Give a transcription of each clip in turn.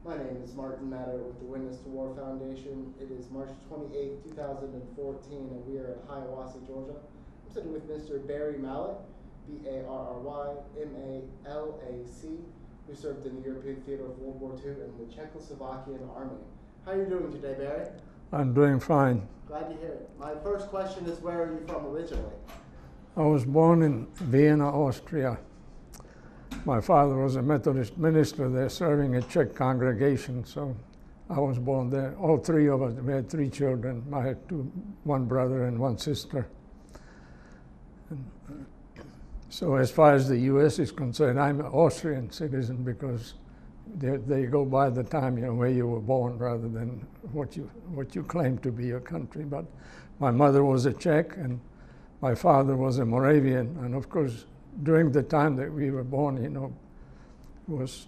My name is Martin Matter with the Witness to War Foundation. It is March 28, 2014, and we are at Hiawassee, Georgia. I'm sitting with Mr. Barry Malac, B-A-R-R-Y-M-A-L-A-C, who served in the European theater of World War II and the Czechoslovakian Army. How are you doing today, Barry? I'm doing fine. Glad to hear it. My first question is, where are you from originally? I was born in Vienna, Austria. My father was a Methodist minister there serving a Czech congregation, so I was born there. All three of us, we had three children. I had one brother and one sister. So as far as the U.S. is concerned, I'm an Austrian citizen because they go by the time, where you were born rather than what you claim to be your country. But my mother was a Czech and my father was a Moravian, and of course during the time that we were born, was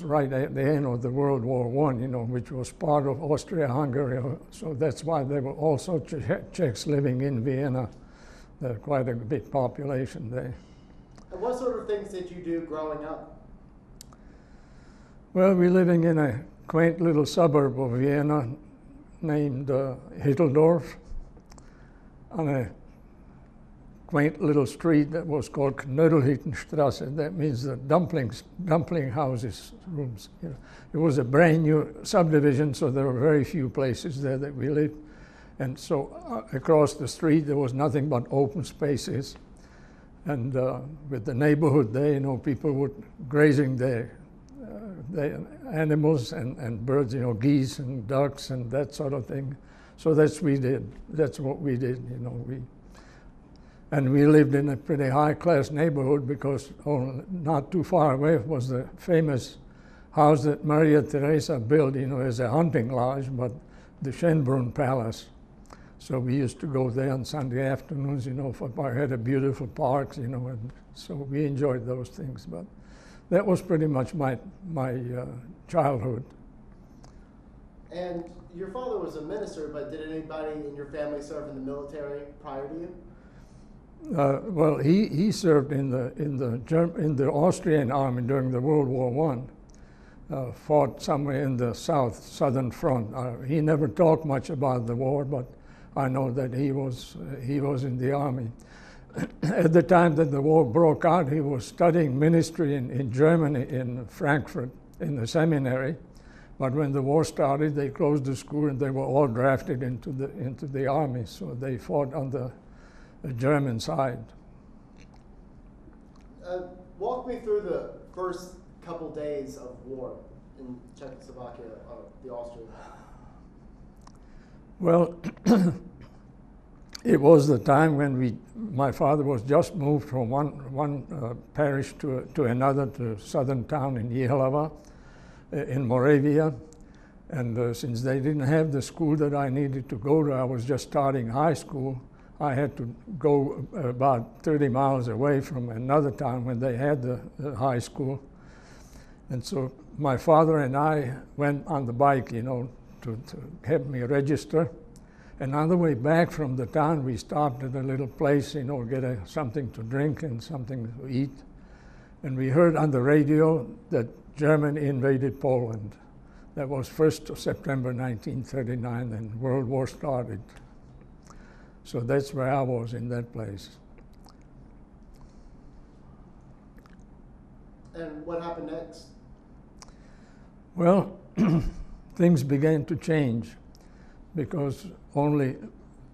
right at the end of the World War I, which was part of Austria-Hungary. So that's why there were also Czechs living in Vienna. There's quite a big population there. And what sort of things did you do growing up? Well, we're living in a quaint little suburb of Vienna named Hitteldorf, on a quaint little street that was called Knödelhüttenstrasse. That means the dumpling houses rooms. It was a brand new subdivision, so there were very few places there that we lived. And so across the street there was nothing but open spaces. And with the neighborhood there, people were grazing their animals and birds, geese and ducks and that sort of thing. So that's what we did. And we lived in a pretty high-class neighborhood because not too far away was the famous house that Maria Theresa built, as a hunting lodge, but the Schönbrunn Palace. So we used to go there on Sunday afternoons, I had a beautiful park, and so we enjoyed those things. But that was pretty much my childhood. And your father was a minister, but did anybody in your family serve in the military prior to you? Well, he served in the Austrian army during the World War I. Fought somewhere in the southern front. He never talked much about the war, but I know that he was in the army. At the time that the war broke out, he was studying ministry in Germany, in Frankfurt, in the seminary. But when the war started, they closed the school and they were all drafted into the army. So they fought on the German side. Walk me through the first couple days of war in Czechoslovakia, the Austrians. Well, it was the time when my father was just moved from one parish to another, to southern town in Jihlava, in Moravia. And since they didn't have the school that I needed to go to, I was just starting high school. I had to go about 30 miles away from another town when they had the high school. And so my father and I went on the bike, to help me register. And on the way back from the town, we stopped at a little place, get something to drink and something to eat. And we heard on the radio that Germany invaded Poland. That was 1st of September 1939, and World War started. So that's where I was, in that place. And what happened next? Well, things began to change because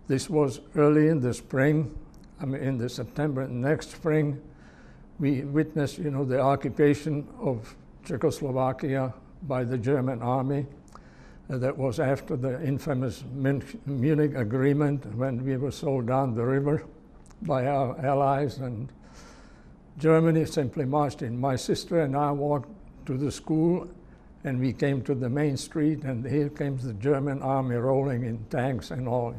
this was early in the spring, in the September. Next spring, we witnessed, the occupation of Czechoslovakia by the German army. That was after the infamous Munich Agreement, when we were sold down the river by our allies, and Germany simply marched in. My sister and I walked to the school, and we came to the main street, and here came the German army rolling in tanks and all,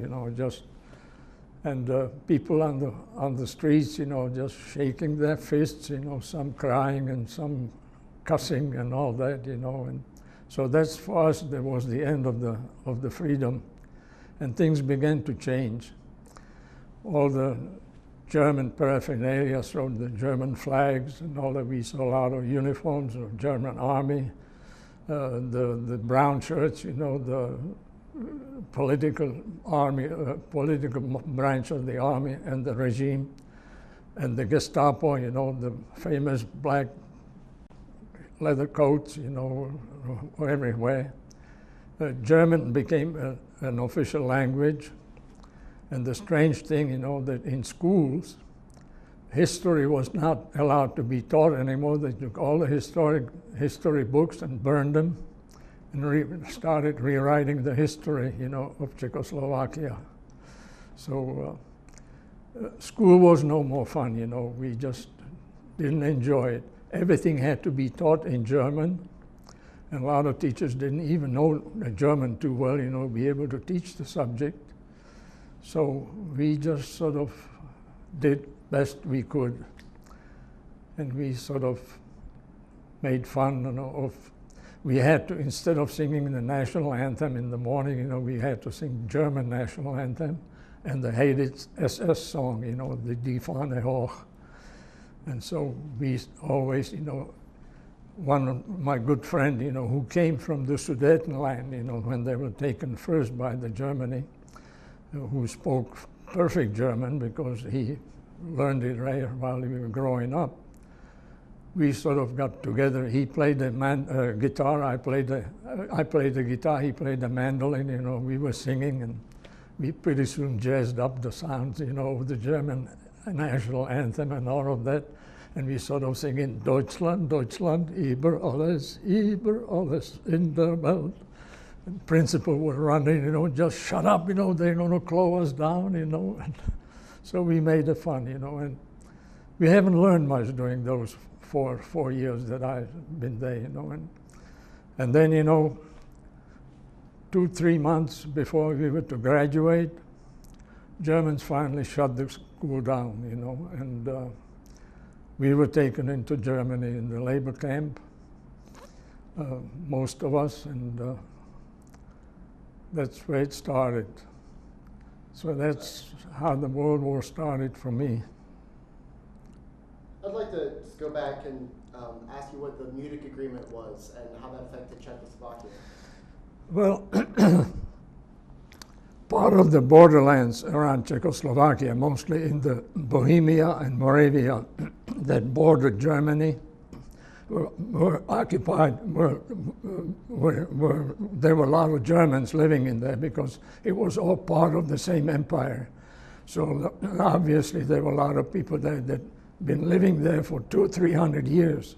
and people on the streets, just shaking their fists, some crying and some cussing and all that, and so that's, for us, that was the end of the freedom, and things began to change. All the German paraphernalia showed the German flags and all that. We saw a lot of uniforms of German army, the brown shirts, you know, the political army, political branch of the army and the regime, and the Gestapo, you know, the famous black leather coats, you know, everywhere. German became an official language, and the strange thing, you know, that in schools, history was not allowed to be taught anymore. They took all the history books and burned them, and started rewriting the history, you know, of Czechoslovakia. So school was no more fun, you know. We just didn't enjoy it. Everything had to be taught in German, and a lot of teachers didn't even know German too well, you know, be able to teach the subject. So we just sort of did best we could, and we sort of made fun, you know, of. We had to, instead of singing the national anthem in the morning, you know, we had to sing German national anthem and the hated SS song, you know, the Die Fahne hoch. And so we always, you know, one of my good friend, you know, who came from the Sudetenland, you know, when they were taken first by the Germany, who spoke perfect German because he learned it right while we were growing up. We sort of got together. He played the guitar, I played the guitar, he played the mandolin, you know, we were singing, and we pretty soon jazzed up the sounds, you know, of the German national anthem and all of that. And we sort of singing, Deutschland, Deutschland, über alles in der Welt. And principal were running, you know, just shut up, you know, they're going to close us down, you know. And so we made it fun, you know, and we haven't learned much during those four years that I've been there, you know. And then, you know, 2-3 months before we were to graduate, Germans finally shut the school down, you know, and we were taken into Germany in the labor camp, most of us, and that's where it started. So that's how the World War started for me. I'd like to just go back and ask you what the Munich Agreement was and how that affected Czechoslovakia. Well, part of the borderlands around Czechoslovakia, mostly in the Bohemia and Moravia that bordered Germany, were occupied, there were a lot of Germans living in there because it was all part of the same empire. So obviously there were a lot of people there that been living there for 200 or 300 years.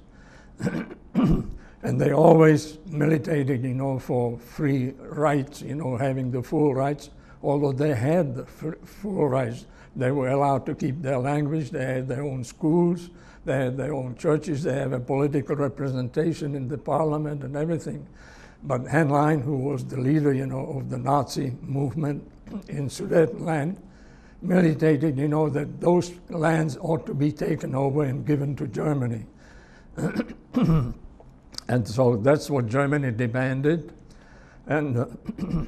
And they always militated, you know, for free rights, you know, having the full rights. Although they had the full rights, they were allowed to keep their language, they had their own schools, they had their own churches, they have a political representation in the parliament and everything. But Heinlein, who was the leader, you know, of the Nazi movement in Sudetenland, militated, you know, that those lands ought to be taken over and given to Germany. And so that's what Germany demanded. And the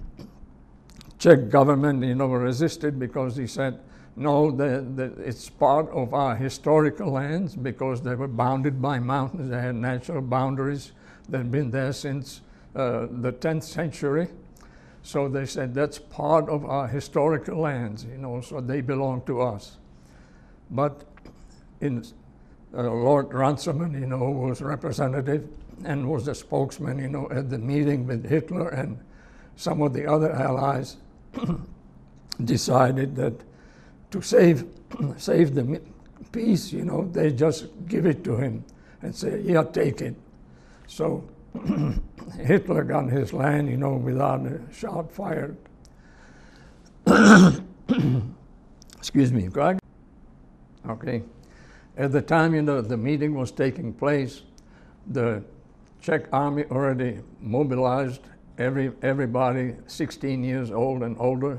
Czech government, you know, resisted because he said, no, it's part of our historical lands because they were bounded by mountains. They had natural boundaries that had been there since the 10th century. So they said, that's part of our historical lands, you know, so they belong to us. But Lord Runciman, you know, was representative and was the spokesman, you know, at the meeting with Hitler and some of the other allies, decided that to save the peace, you know, they just give it to him and say, yeah, take it. So Hitler got his land, you know, without a shot fired. Excuse me, Greg? Okay. At the time, you know, the meeting was taking place, the Czech army already mobilized everybody 16 years old and older,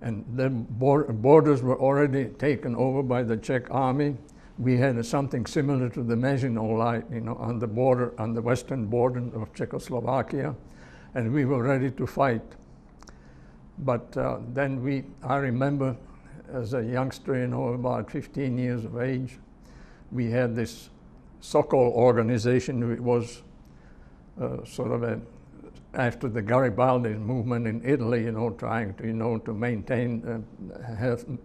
and the borders were already taken over by the Czech army. We had something similar to the Maginot Line, you know, on the border, on the western border of Czechoslovakia, and we were ready to fight. But then I remember as a youngster, you know, about 15 years of age, we had this Sokol organization. It was sort of after the Garibaldi movement in Italy, trying to, to maintain a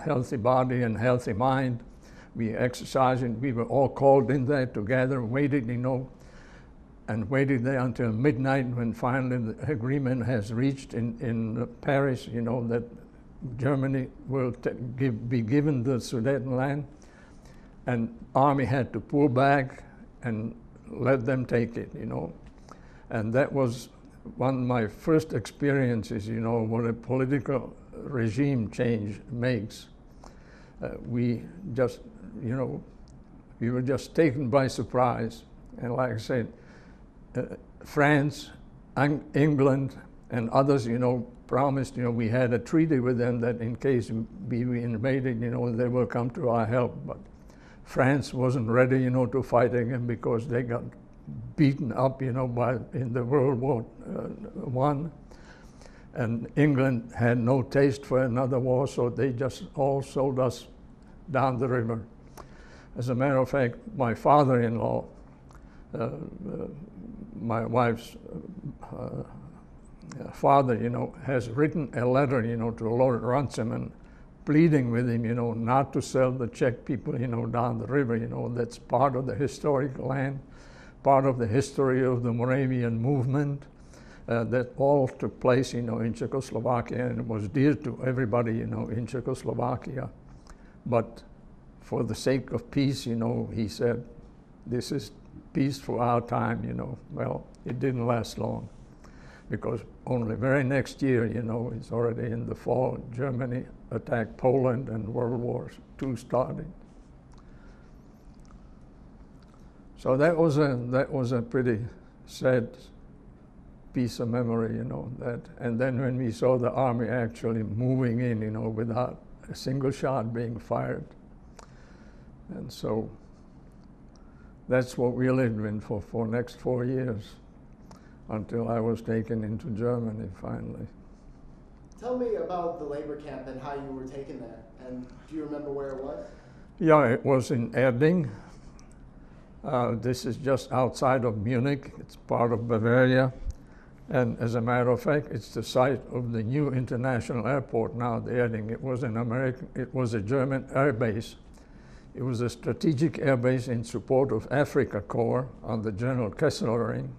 healthy body and healthy mind. We exercising, we were all called in there together, waited, and waited there until midnight when finally the agreement has reached in Paris, that Germany will be given the Sudetenland, and army had to pull back and let them take it, And that was one of my first experiences, what a political regime change makes. We just, we were just taken by surprise. And like I said, France, England, and others, promised, we had a treaty with them that in case we invaded, they will come to our help. But France wasn't ready, to fight again because they got beaten up, in the World War I. And England had no taste for another war, so they just all sold us down the river. As a matter of fact, my father-in-law, my wife's father, has written a letter, to Lord Runciman, pleading with him, not to sell the Czech people, down the river. That's part of the historic land, part of the history of the Moravian movement. That all took place, in Czechoslovakia, and it was dear to everybody, in Czechoslovakia. But for the sake of peace, he said, this is peace for our time, Well, it didn't last long, because only very next year, it's already in the fall, Germany attacked Poland and World War II started. So that was a pretty sad piece of memory, that. And then when we saw the army actually moving in, without a single shot being fired. And so that's what we lived in for next 4 years, until I was taken into Germany finally. Tell me about the labor camp and how you were taken there, and do you remember where it was? Yeah, it was in Erding. This is just outside of Munich. It's part of Bavaria. And as a matter of fact, it's the site of the new international airport now, the Erding. It was a German air base. It was a strategic air base in support of Africa Corps on the General Kesselring.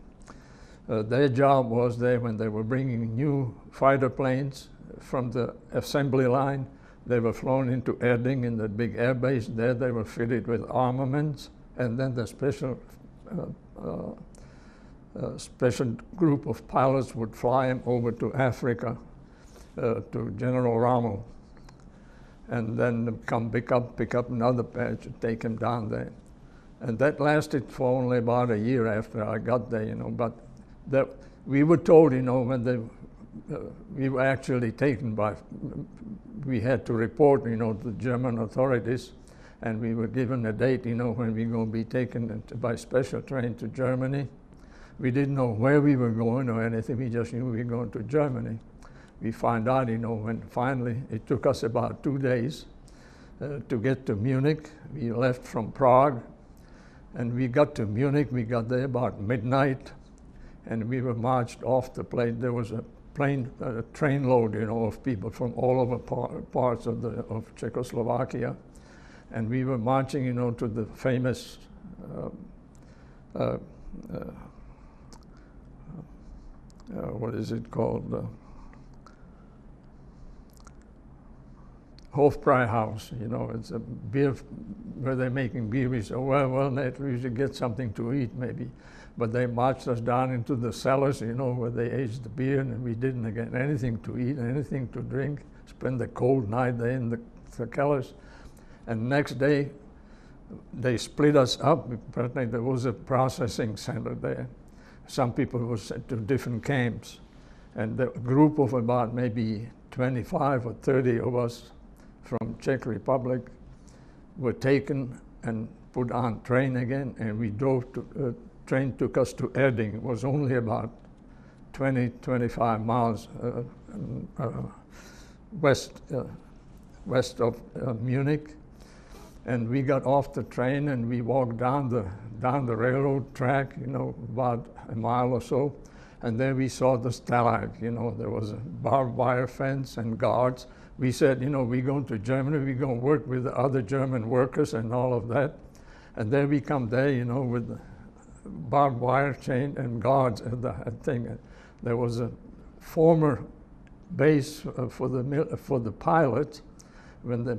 Their job was there when they were bringing new fighter planes from the assembly line. They were flown into Erding in the big air base. There they were fitted with armaments, and then the special group of pilots would fly them over to Africa, to General Rommel, and then come pick up another batch and take them down there. And that lasted for only about a year after I got there, but that we were told, when we were actually taken by, we had to report, to the German authorities, and we were given a date, when we were going to be taken by special train to Germany. We didn't know where we were going or anything. We just knew we were going to Germany. We found out, when finally it took us about 2 days to get to Munich. We left from Prague, and we got to Munich. We got there about midnight, and we were marched off the plane. There was a train load, of people from all over parts of Czechoslovakia, and we were marching, to the famous what is it called? Hofbräuhaus, it's a beer where they're making beer. We said, well, we should get something to eat maybe. But they marched us down into the cellars, where they aged the beer, and we didn't get anything to eat, anything to drink. Spend the cold night there in the cellars. And next day, they split us up. Apparently there was a processing center there. Some people were sent to different camps. And the group of about maybe 25 or 30 of us from Czech Republic were taken and put on train again, and we drove to, train took us to Erding. It was only about 25 miles west of Munich. And we got off the train and we walked down the railroad track, you know, about a mile or so. And there we saw the Stalag, you know, there was a barbed wire fence and guards. We said, you know, we're going to Germany, we're going to work with the other German workers and all of that. And there we come there, you know, with the barbed wire chain and guards at the thing. There was a former base for the pilots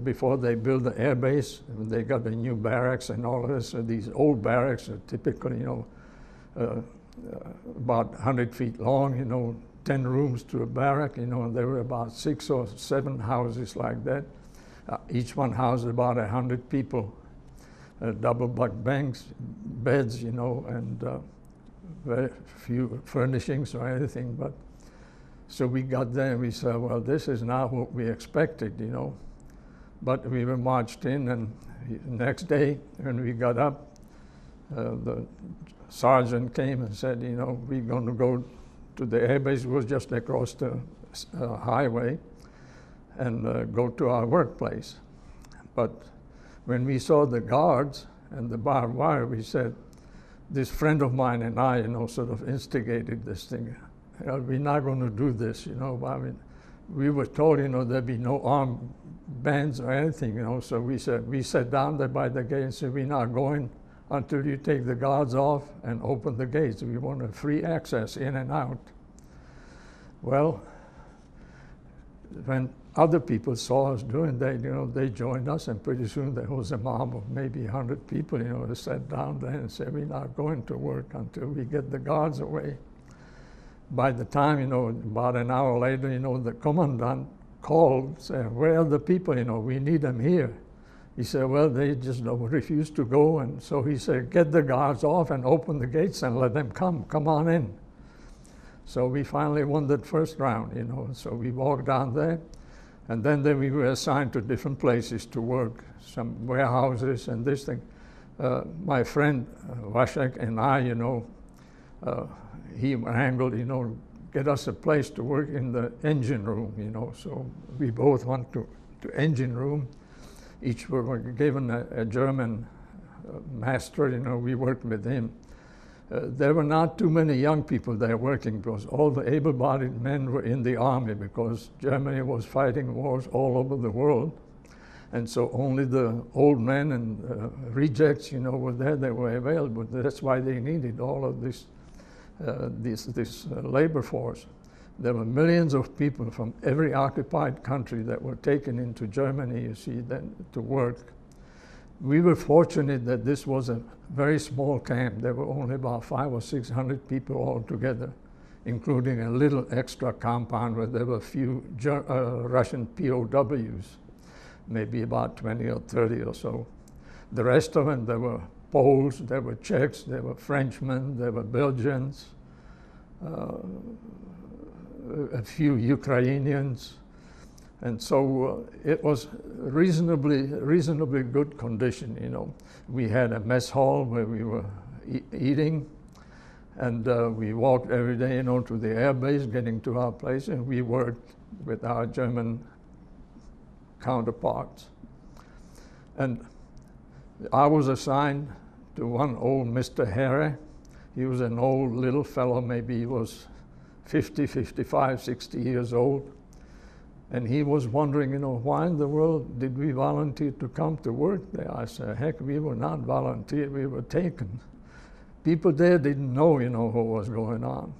before they built the air base. They got the new barracks and all of this. So these old barracks are typically, you know, about 100 feet long, you know, 10 rooms to a barrack, you know, and there were about 6 or 7 houses like that. Each one housed about 100 people, double bunk beds, you know, and very few furnishings or anything. But so we got there and we said, well, this is not what we expected, you know. But we were marched in, and the next day when we got up, the sergeant came and said, you know, we're going to go to the airbase. It was just across the highway, and go to our workplace. But when we saw the guards and the barbed wire, we said, this friend of mine and I, you know, sort of instigated this thing. You know, we're not going to do this, you know. I mean, we were told, you know, there'd be no armed bands or anything, you know. So we sat down there by the gate and said, we're not going until you take the guards off and open the gates. We want a free access in and out. Well, when other people saw us doing that, you know, they joined us, and pretty soon there was a mob of maybe 100 people, you know, that sat down there and said, we're not going to work until we get the guards away. By the time, you know, about an hour later, you know, the commandant called, said, where are the people, you know, we need them here. He said, well, they just refuse to go, and so he said, get the guards off and open the gates and let them come on in. So we finally won that first round, you know, so we walked down there, and then we were assigned to different places to work, some warehouses and this thing. My friend Washek and I, you know, he wrangled, you know, get us a place to work in the engine room, you know, so we both went to engine room. Each were given a German master, you know, we worked with him. There were not too many young people there working, because all the able-bodied men were in the army, because Germany was fighting wars all over the world. And so only the old men and rejects, you know, were there, they were available. That's why they needed all of this labor force. There were millions of people from every occupied country that were taken into Germany, you see, then to work. We were fortunate that this was a very small camp. There were only about 500 or 600 people altogether, including a little extra compound where there were a few Russian POWs, maybe about 20 or 30 or so. The rest of them, there were Poles, there were Czechs, there were Frenchmen, there were Belgians, a few Ukrainians, and so it was reasonably good condition, you know. We had a mess hall where we were eating, and we walked every day, you know, to the air base, getting to our place, and we worked with our German counterparts. And I was assigned to one old Mr. Herre. He was an old little fellow, maybe he was 50, 55, 60 years old. And he was wondering, you know, why in the world did we volunteer to come to work there? I said, heck, we were not volunteered, we were taken. People there didn't know, you know, what was going on.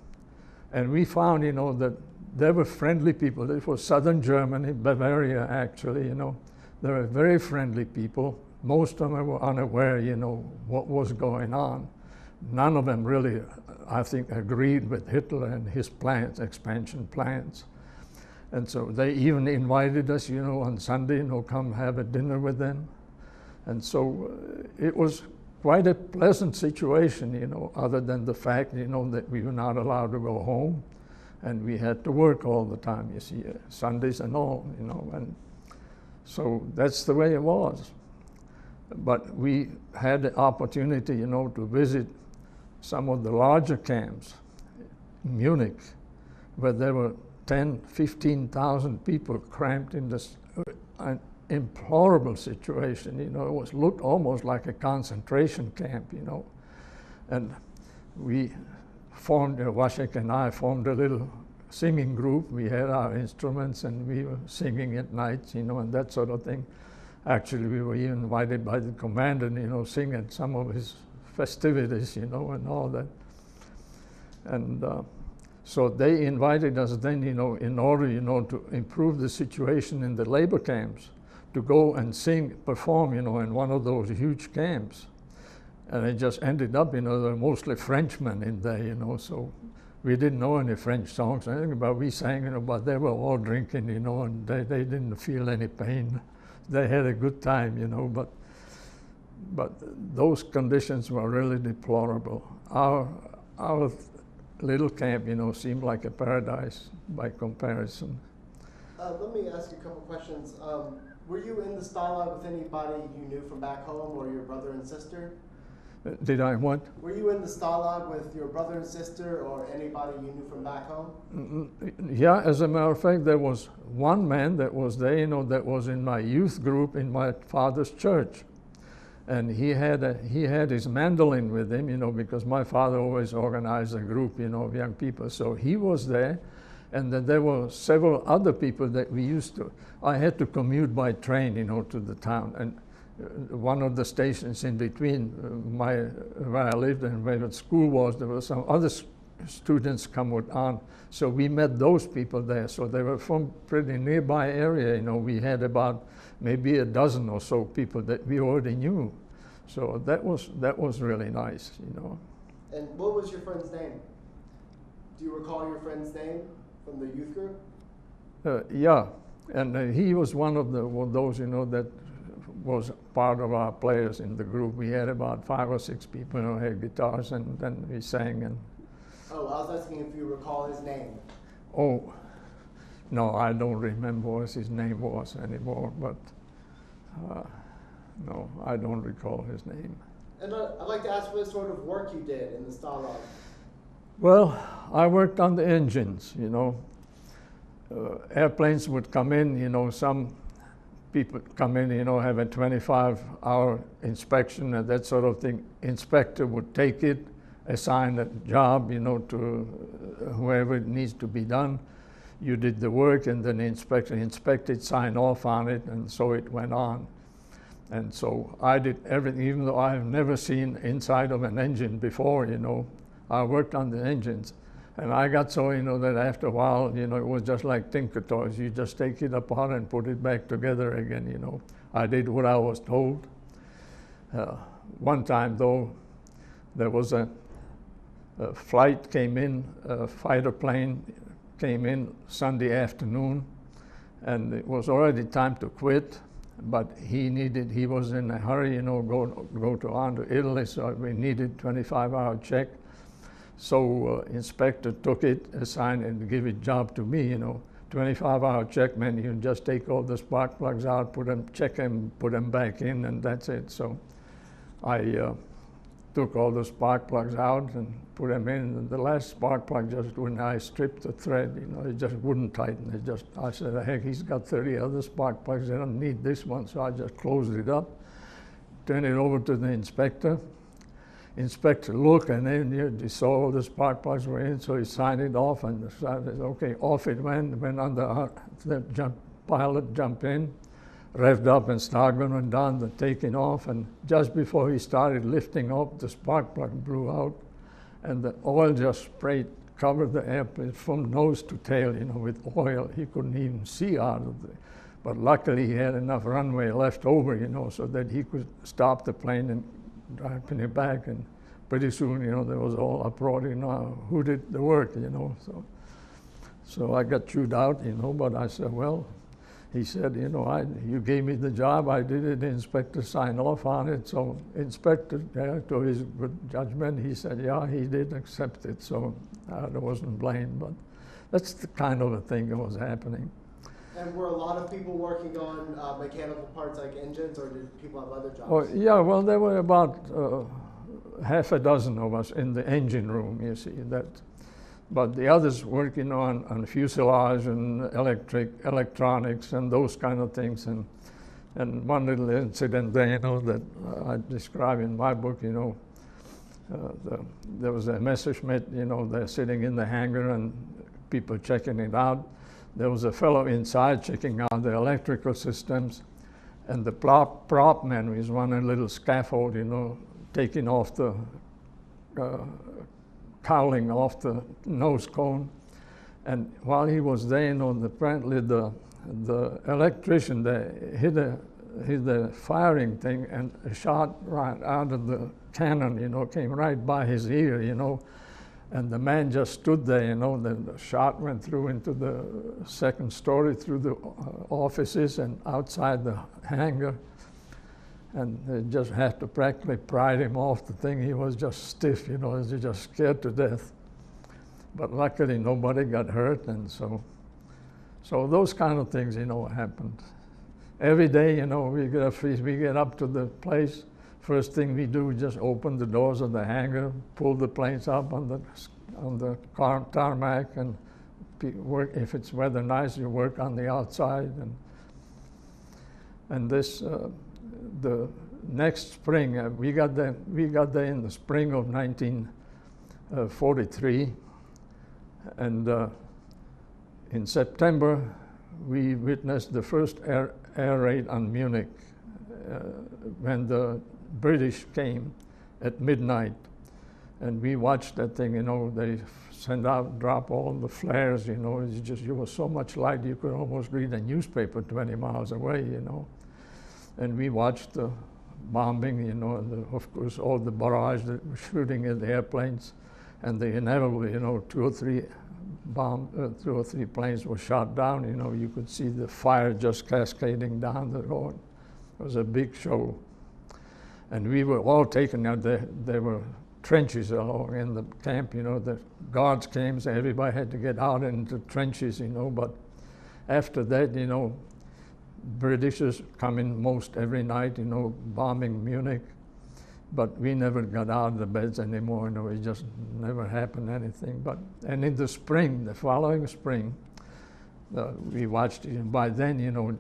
And we found, you know, that there were friendly people. This was southern Germany, Bavaria, actually, you know. There were very friendly people. Most of them were unaware, you know, what was going on. None of them really, I think, agreed with Hitler and his plans, expansion plans. And so they even invited us, you know, on Sunday, you know, come have a dinner with them. And so it was quite a pleasant situation, you know, other than the fact, you know, that we were not allowed to go home, and we had to work all the time, you see, Sundays and all, you know. And so that's the way it was. But we had the opportunity, you know, to visit some of the larger camps, Munich, where there were 10, 15,000 people cramped in this implorable situation, it was looked almost like a concentration camp, And we formed, Washek and I formed a little singing group. We had our instruments and we were singing at night, and that sort of thing. Actually, we were even invited by the commander, sing at some of his festivities, and all that. And so they invited us then, in order, to improve the situation in the labor camps, to go and sing, perform, in one of those huge camps. And it just ended up, there were mostly Frenchmen in there, so we didn't know any French songs or anything, but we sang, but they were all drinking, and they didn't feel any pain. They had a good time, but those conditions were really deplorable. Our little camp, seemed like a paradise by comparison. Let me ask you a couple questions. Were you in the Stalag with anybody you knew from back home, or your brother and sister? Did I what? Were you in the Stalag with your brother and sister, or anybody you knew from back home? Yeah, as a matter of fact, there was one man that was there, that was in my youth group in my father's church. And he had his mandolin with him, because my father always organized a group, of young people. So he was there, and then there were several other people that I had to commute by train, to the town. And one of the stations in between where I lived and where the school was, there were some other students coming on. So we met those people there. So they were from pretty nearby area, We had about maybe a dozen or so people that we already knew. So that was really nice, And what was your friend's name? Do you recall your friend's name from the youth group? Yeah, and he was one of those, that was part of our players in the group. We had about 5 or 6 people who had guitars, and then we sang. And oh, I was asking if you recall his name. Oh, no, I don't remember what his name was anymore, but no, I don't recall his name. And I'd like to ask what sort of work you did in the Stalag. Well, I worked on the engines, Airplanes would come in, some people come in, have a 25-hour inspection and that sort of thing. Inspector would take it, assign a job, to whoever it needs to be done. You did the work, and then the inspector inspected, signed off on it, and so it went on. And so I did everything, even though I have never seen inside of an engine before, I worked on the engines. And I got so, that after a while, it was just like Tinker Toys. You just take it apart and put it back together again, I did what I was told. One time, though, there was a flight came in, a fighter plane came in Sunday afternoon, and it was already time to quit, but he was in a hurry, go on to Italy, so we needed 25-hour check. So inspector took it, assigned, and give it job to me, 25-hour check meant you just take all the spark plugs out, check them, put them back in, and that's it. So I took all the spark plugs out and put them in, and the last spark plug, just when I stripped the thread, it just wouldn't tighten. I said, heck, he's got 30 other spark plugs, I don't need this one, so I just closed it up, turned it over to the inspector. Inspector looked, and then he saw all the spark plugs were in, so he signed it off, and decided, okay, off it went on the pilot jumped in, revved up and started going down, the taking off, and just before he started lifting up, the spark plug blew out, and the oil just sprayed, covered the airplane from nose to tail, with oil. He couldn't even see out of it. But luckily he had enough runway left over, so that he could stop the plane and driving it back, and pretty soon, there was all uproar, who did the work, So I got chewed out, but I said, well, he said, you gave me the job, I did it, the inspector signed off on it, so inspector, to his good judgment, he said, yeah, he did accept it, so I wasn't blamed, but that's the kind of a thing that was happening. And were a lot of people working on mechanical parts like engines, or did people have other jobs? Oh, yeah, well, there were about half a dozen of us in the engine room, you see, but the others working on fuselage and electronics and those kind of things. And And one little incident there, that I describe in my book, there was a Messerschmitt, they're sitting in the hangar and people checking it out. There was a fellow inside checking out the electrical systems, and the prop man was on a little scaffold, taking off the cowling off the nose cone. And while he was there, apparently the electrician there hit the firing thing, and a shot right out of the cannon, came right by his ear, and the man just stood there, the shot went through into the second story, through the offices and outside the hangar, and they just had to practically pry him off the thing. He was just stiff, he was just scared to death. But luckily nobody got hurt, and so those kind of things, happened. Every day, we get up to the place. First thing we do is just open the doors of the hangar, pull the planes up on the tarmac, and work. If it's weather nice, you work on the outside. And this, the next spring, we got there in the spring of 1943, and in September we witnessed the first air raid on Munich when the British came at midnight, and we watched that thing. They drop all the flares. It was so much light you could almost read a newspaper 20 miles away. And we watched the bombing. And of course all the barrage that were shooting at the airplanes, and the inevitable, two or three planes were shot down. You could see the fire just cascading down the road. It was a big show. And we were all taken out there. There were trenches along in the camp, the guards came, so everybody had to get out into trenches, but after that, Britishers come in most every night, bombing Munich, but we never got out of the beds anymore, it just never happened anything. And in the spring, the following spring, we watched it. By then,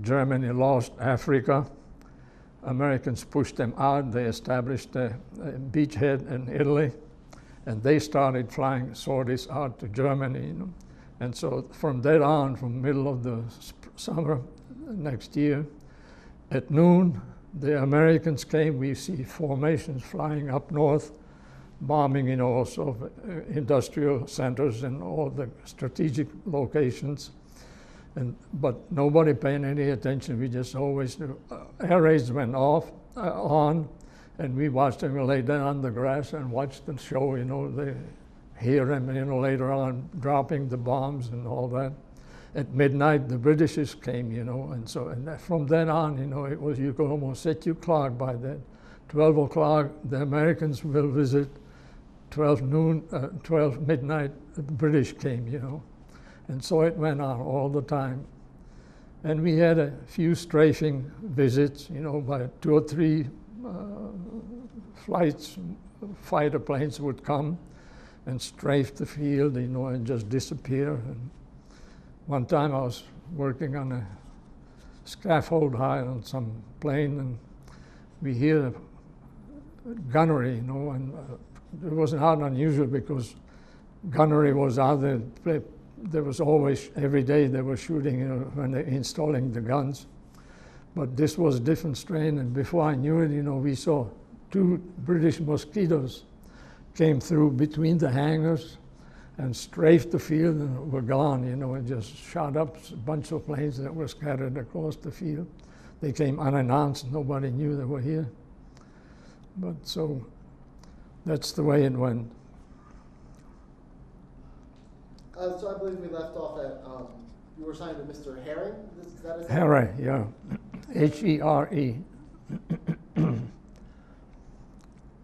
Germany lost Africa. Americans pushed them out. They established a beachhead in Italy, and they started flying sorties out to Germany. And so from that on, from middle of the summer next year, at noon, the Americans came. We see formations flying up north, bombing, also industrial centers and all the strategic locations. But nobody paying any attention. We just always knew. Air raids went on, and we watched them. We lay down on the grass and watched the show. They hear them, later on dropping the bombs and all that. At midnight, the Britishers came, and from then on, it was, you could almost set your clock by that. 12 o'clock, the Americans will visit. 12 midnight, the British came, And so it went on all the time. And we had a few strafing visits, by 2 or 3 flights, fighter planes would come and strafe the field, and just disappear. And one time I was working on a scaffold high on some plane, and we hear gunnery, and it was not unusual because gunnery was out there. There was always, every day they were shooting, when they installing the guns. But this was a different strain, and before I knew it, we saw 2 British mosquitoes came through between the hangars and strafed the field and were gone, and just shot up a bunch of planes that were scattered across the field. They came unannounced, nobody knew they were here. But so that's the way it went. So I believe we left off at, you were assigned to Mr. Herring, is that his name? Herring, yeah. H-E-R-E.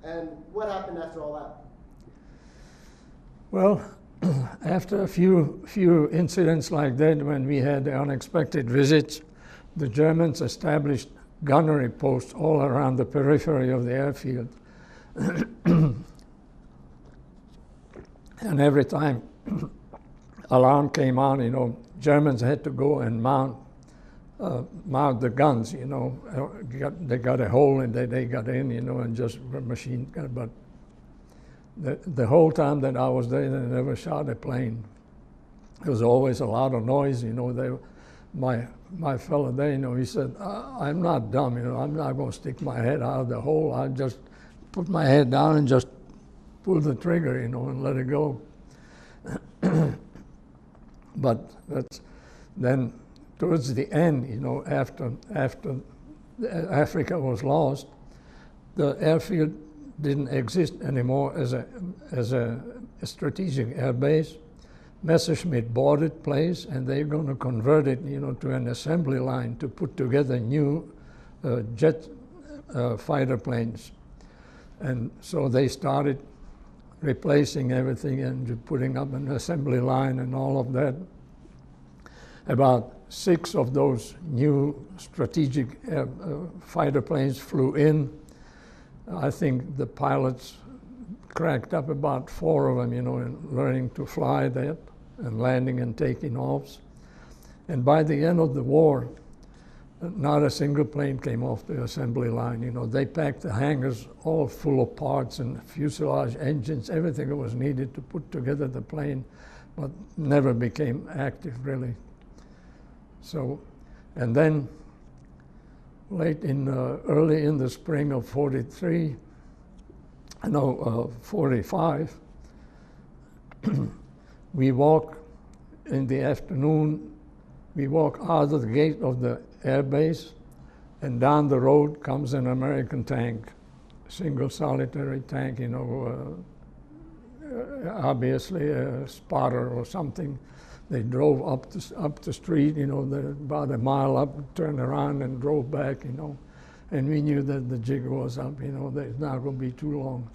And what happened after all that? Well, after a few incidents like that, when we had unexpected visits, the Germans established gunnery posts all around the periphery of the airfield. And every time alarm came on, Germans had to go and mount mount the guns, you know. They got a hole and they got in, you know, and just machine gun. But the whole time that I was there, they never shot a plane. There was always a lot of noise, you know. My fellow there, you know, he said, I'm not dumb, you know. I'm not going to stick my head out of the hole. I'll just put my head down and just pull the trigger, you know, and let it go. But then towards the end, you know, after Africa was lost, the airfield didn't exist anymore as a strategic air base. Messerschmitt bought it place, and they're going to convert it, you know, to an assembly line to put together new jet fighter planes. And so they started replacing everything and putting up an assembly line and all of that. About 6 of those new strategic fighter planes flew in. I think the pilots cracked up about 4 of them, you know, in learning to fly that and landing and taking off. And by the end of the war, not a single plane came off the assembly line. You know, they packed the hangars all full of parts and fuselage, engines, everything that was needed to put together the plane, but never became active, really. So, and then early in the spring of 45, we walk in the afternoon, we walk out of the gate of the air base, and down the road comes an American tank, single solitary tank, you know, obviously a spotter or something. They drove up the street, you know, about a mile up, turned around and drove back, you know. And we knew that the jig was up, you know, that it's not going to be too long.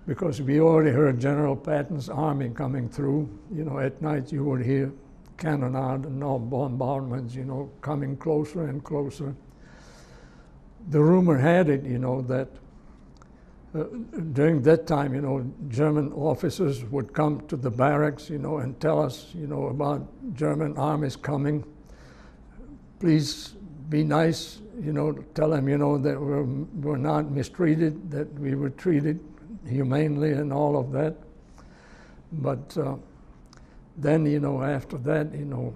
Because we already heard General Patton's army coming through. You know, at night you would hear cannonade and all bombardments, you know, coming closer and closer. The rumor had it, you know, that during that time, you know, German officers would come to the barracks, you know, and tell us, you know, about German armies coming. Please be nice, you know, tell them, you know, that we're not mistreated, that we were treated humanely and all of that. But then, you know, after that, you know,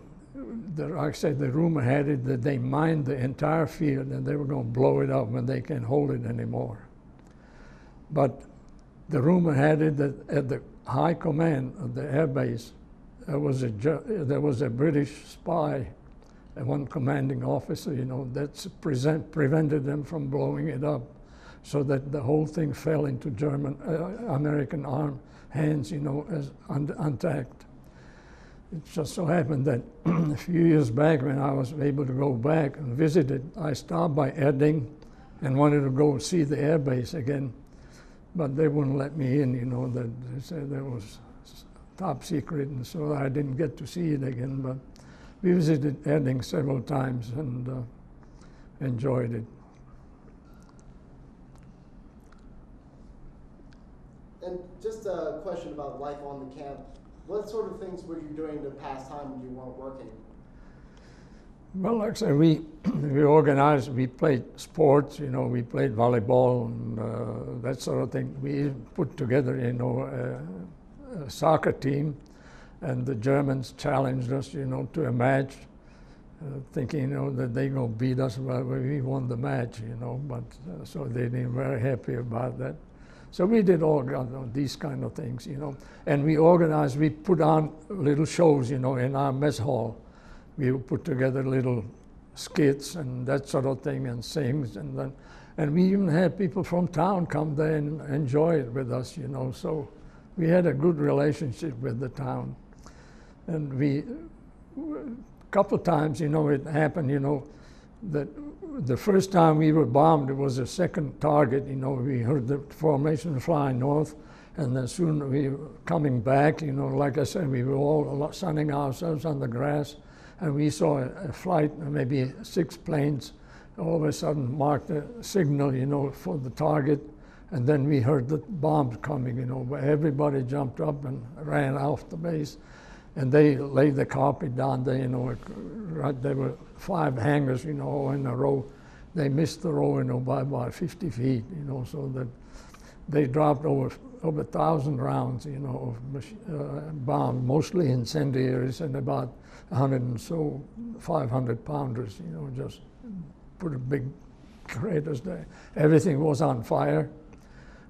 like I said, the rumor had it that they mined the entire field and they were going to blow it up when they can't hold it anymore. But the rumor had it that at the high command of the air base, there was a British spy, and one commanding officer, you know, that prevented them from blowing it up, so that the whole thing fell into American hands, you know, as intact. It just so happened that a few years back, when I was able to go back and visit it, I stopped by Edding and wanted to go see the air base again. But they wouldn't let me in, you know, that they said that was top secret, and so I didn't get to see it again. But we visited Edding several times and enjoyed it. And just a question about life on the camp. What sort of things were you doing to pass time when you weren't working? Well, like I said, we organized, we played sports, you know, we played volleyball and that sort of thing. We put together, you know, a soccer team, and the Germans challenged us, you know, to a match, thinking, you know, that they're going to beat us. Well, we won the match, you know, but so they weren't very happy about that. So we did all these kind of things, you know, and we organized, we put on little shows, you know, in our mess hall. We would put together little skits and that sort of thing and sings, and we even had people from town come there and enjoy it with us, you know. So we had a good relationship with the town. And a couple times, you know, it happened, you know, that the first time we were bombed, it was a second target, you know. We heard the formation flying north, and then soon we were coming back, you know. Like I said, we were all sunning ourselves on the grass, and we saw a flight, maybe 6 planes, all of a sudden marked a signal, you know, for the target, and then we heard the bombs coming, you know. Everybody jumped up and ran off the base, And they laid the carpet down there, you know, right, there were 5 hangars, you know, in a row. They missed the row, you know, by about 50 feet, you know, so that they dropped over 1,000 rounds, you know, of bombs, mostly incendiaries, and about 100 and so 500 pounders, you know, just put a big craters there. Everything was on fire.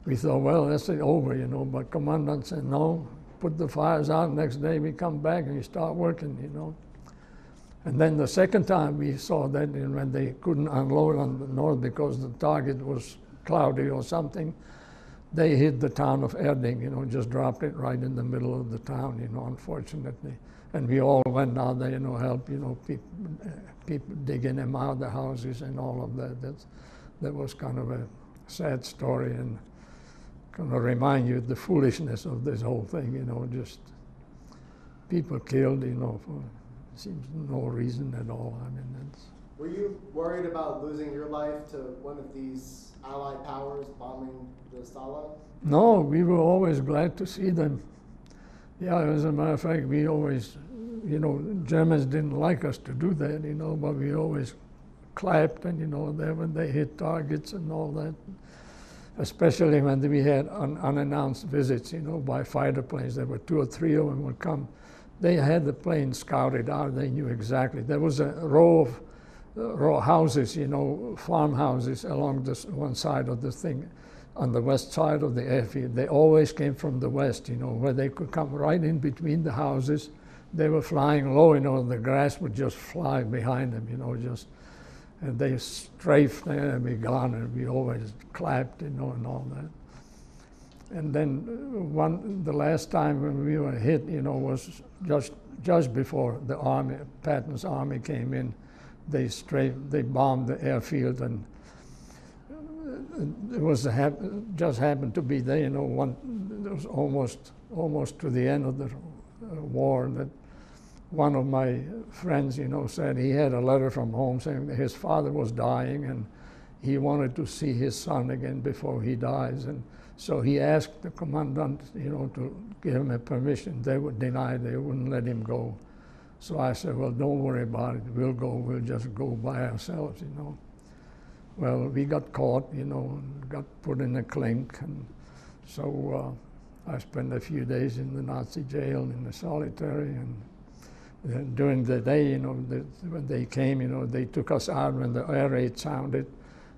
We thought, well, that's it over, you know, but Commandant said, no, put the fires out. Next day we come back and we start working, you know. And then the second time we saw that, and when they couldn't unload on the north because the target was cloudy or something, they hit the town of Erding, you know, just dropped it right in the middle of the town, you know, unfortunately. And we all went out there, you know, help, you know, people digging them out of the houses and all of that. That was kind of a sad story and kind of remind you of the foolishness of this whole thing, you know, just people killed, you know, for seems no reason at all. I mean, that's. Were you worried about losing your life to one of these Allied powers bombing the Stalag? No, we were always glad to see them. Yeah, as a matter of fact, we always, you know, Germans didn't like us to do that, you know, but we always clapped and, you know, when they hit targets and all that. Especially when we had unannounced visits, you know, by fighter planes. There were 2 or 3 of them would come. They had the plane scouted out. They knew exactly. There was a row of houses, you know, farmhouses along this one side of the thing, on the west side of the airfield. They always came from the west, you know, where they could come right in between the houses. They were flying low, you know, the grass would just fly behind them, you know, just, and they strafed there and be gone, and we always clapped, you know, and all that. And then the last time when we were hit, you know, was just before the army, Patton's army came in. They bombed the airfield, and it was just happened to be there, you know, it was almost to the end of the war that one of my friends, you know, said he had a letter from home saying that his father was dying and he wanted to see his son again before he dies. And so he asked the commandant, you know, to give him a permission. They would deny, they wouldn't let him go. So I said, well, don't worry about it. We'll go, we'll just go by ourselves, you know. Well, we got caught, you know, and got put in a clink. And so I spent a few days in the Nazi jail in the solitary. And during the day, you know, when they came, you know, they took us out when the air raid sounded.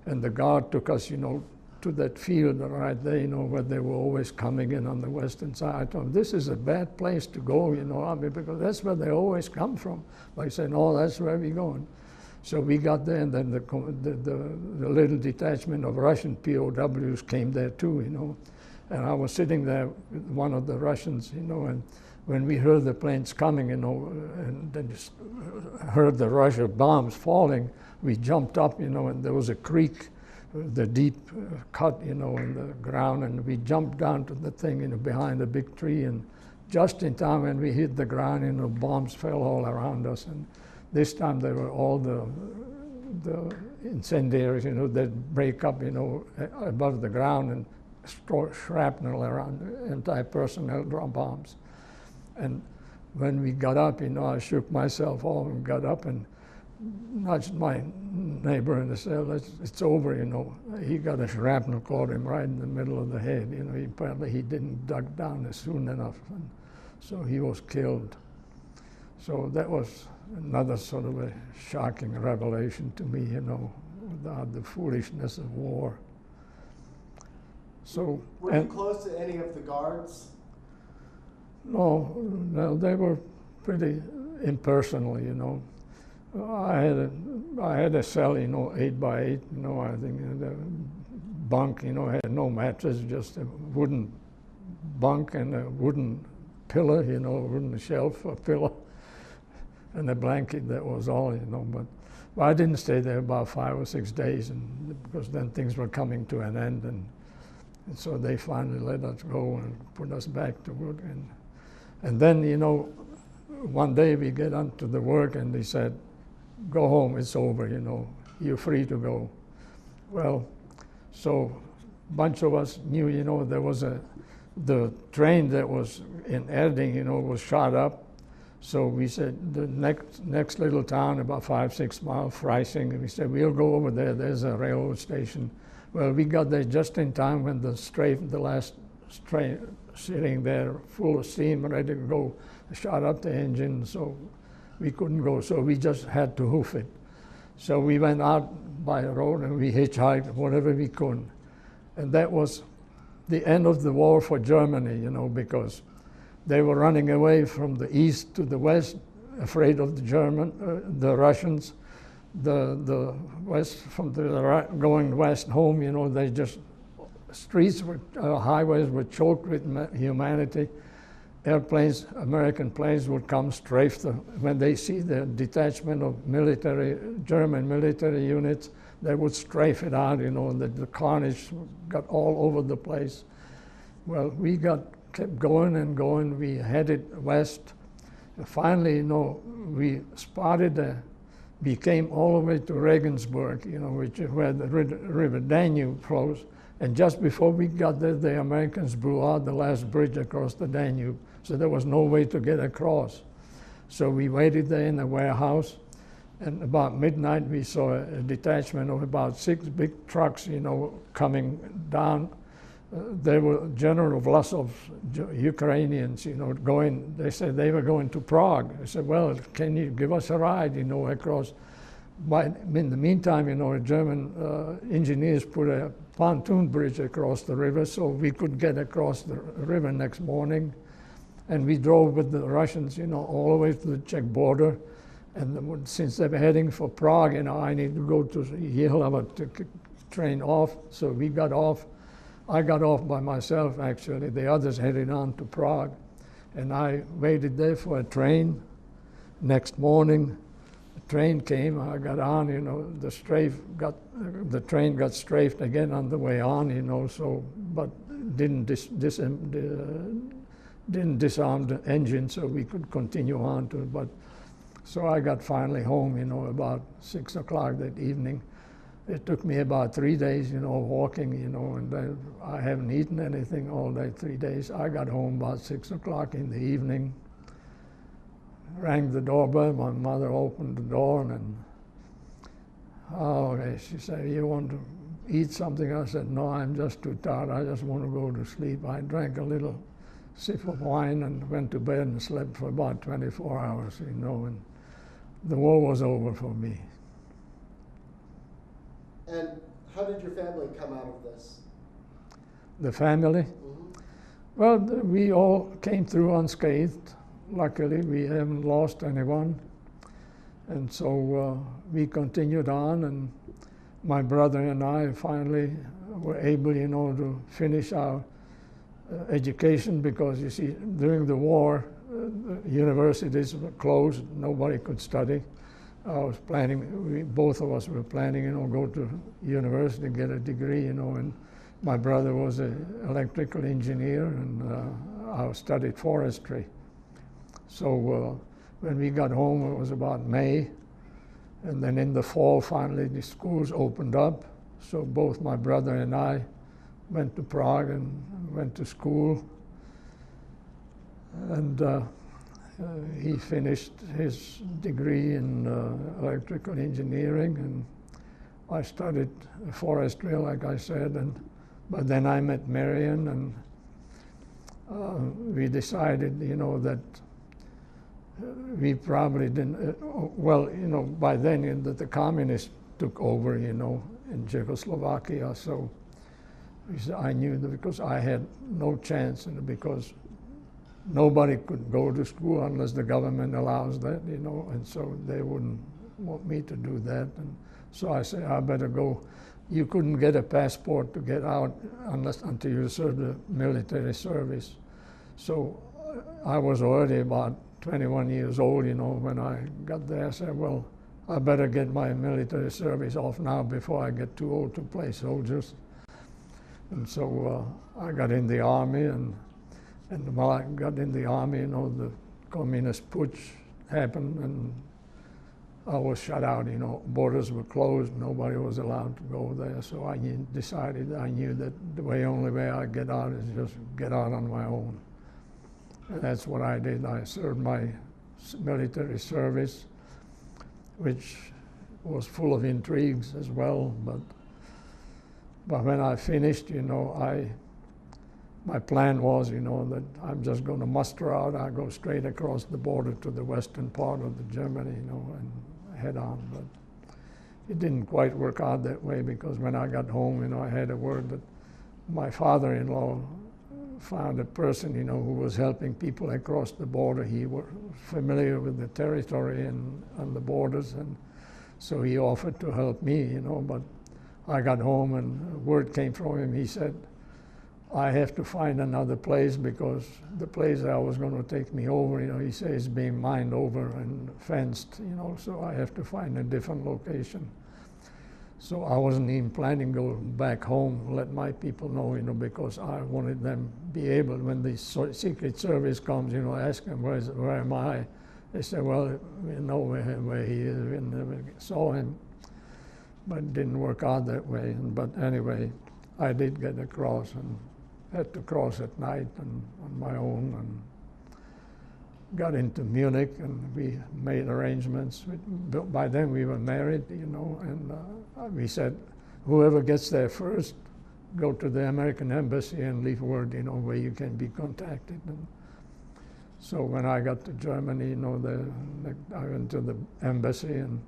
And the guard took us, you know, to that field right there, you know, where they were always coming in on the western side. I told them, this is a bad place to go, you know, I mean, because that's where they always come from. But I said, no, that's where we're going. So we got there, and then the little detachment of Russian POWs came there too, you know. And I was sitting there with one of the Russians, you know, and when we heard the planes coming, you know, and then heard the Russian bombs falling, we jumped up, you know, and there was a creek, the deep cut, you know, in the ground, and we jumped down to the thing, you know, behind a big tree, and just in time when we hit the ground, you know, bombs fell all around us, and this time they were all the incendiaries, you know, that break up, you know, above the ground and store shrapnel around anti-personnel drum bombs. And when we got up, you know, I shook myself off and got up and nudged my neighbor in the cell. It's over, you know. He got a shrapnel, caught him right in the middle of the head. You know, apparently he didn't duck down soon enough, and so he was killed. So that was another sort of a shocking revelation to me, you know, about the foolishness of war. So, were you close to any of the guards? No, they were pretty impersonal, you know. I had a cell, you know, 8 by 8, you know, I think, and a bunk, you know, had no mattress, just a wooden bunk and a wooden pillow, you know, a wooden shelf, a pillow, and a blanket. That was all, you know. But I didn't stay there about 5 or 6 days, and because then things were coming to an end, and so they finally let us go and put us back to work. And then, you know, one day we get onto the work, and they said, go home, it's over, you know, you're free to go. Well, so a bunch of us knew, you know, there was the train that was in Erding, you know, was shot up. So we said, the next little town, about 5-6 miles, Freising, and we said, we'll go over there, there's a railroad station. Well, we got there just in time when the last train sitting there full of steam, ready to go, shot up the engine, so we couldn't go, so we just had to hoof it. So we went out by the road and we hitchhiked whatever we could. And that was the end of the war for Germany, you know, because they were running away from the east to the west, afraid of the Russians. The west, going west home, you know, they just, highways were choked with humanity. Airplanes, American planes would come strafe when they see the detachment of German military units, they would strafe it out, you know, and the carnage got all over the place. Well, we kept going and going. We headed west. Finally, you know, we came all the way to Regensburg, you know, which is where the river Danube flows. And just before we got there, the Americans blew out the last bridge across the Danube. So there was no way to get across. So we waited there in a warehouse. And about midnight, we saw a detachment of about 6 big trucks, you know, coming down. They were General Vlasov's Ukrainians, you know, they said they were going to Prague. I said, well, can you give us a ride, you know, across? In the meantime, you know, German engineers put a pontoon bridge across the river so we could get across the river next morning. And we drove with the Russians, you know, all the way to the Czech border. And since they were heading for Prague, you know, I need to go to Jihlava to train off. So we got off. I got off by myself, actually. The others headed on to Prague. And I waited there for a train. Next morning, the train came. I got on, you know, the train got strafed again on the way on, you know, so, but didn't disarm the engine so we could continue on to it. But so I got finally home, you know, about 6 o'clock that evening. It took me about 3 days, you know, walking, you know, and I haven't eaten anything all day, 3 days. I got home about 6 o'clock in the evening, rang the doorbell. My mother opened the door and, she said, you want to eat something? I said, no, I'm just too tired. I just want to go to sleep. I drank a little sip of wine and went to bed and slept for about 24 hours, you know, and the war was over for me. And how did your family come out of this? The family? Mm-hmm. Well, we all came through unscathed. Luckily, we haven't lost anyone. And so we continued on, and my brother and I finally were able, you know, to finish our education because, you see, during the war, the universities were closed. Nobody could study. I was planning, both of us were planning, you know, go to university, get a degree, you know, and my brother was an electrical engineer, and I studied forestry. So when we got home, it was about May, and then in the fall, finally, the schools opened up. So both my brother and I went to Prague and went to school, and he finished his degree in electrical engineering, and I studied forestry, like I said, but then I met Marion, and we decided, you know, that we probably didn't, well, you know, by then that the communists took over, you know, in Czechoslovakia, so I knew that because I had no chance, and because nobody could go to school unless the government allows that, you know, and so they wouldn't want me to do that. And so I said, I better go. You couldn't get a passport to get out until you served the military service. So I was already about 21 years old, you know, when I got there. I said, well, I better get my military service off now before I get too old to play soldiers. And so I got in the army, and while I got in the army, you know, the communist putsch happened, and I was shut out, you know. Borders were closed, nobody was allowed to go there, so I decided, I knew that the only way I get out is just get out on my own. And that's what I did. I served my military service, which was full of intrigues as well. But when I finished, my plan was, that I'm just going to muster out. I go straight across the border to the western part of Germany, and head on. But it didn't quite work out that way, because when I got home, I had a word that my father-in-law found a person, who was helping people across the border. He was familiar with the territory and on the borders, and so he offered to help me, but I got home and word came from him. He said, I have to find another place, because the place that was going to take me over, he says, is being mined over and fenced, so I have to find a different location. So I wasn't even planning to go back home, let my people know, because I wanted them to be able, when the Secret Service comes, ask them, where am I? They say, well, we know where he is. We never saw him, but it didn't work out that way. But anyway, I did get across, and had to cross at night and on my own, and got into Munich, and we made arrangements. By then we were married, and we said, whoever gets there first, go to the American embassy and leave word, where you can be contacted. And so when I got to Germany, I went to the embassy and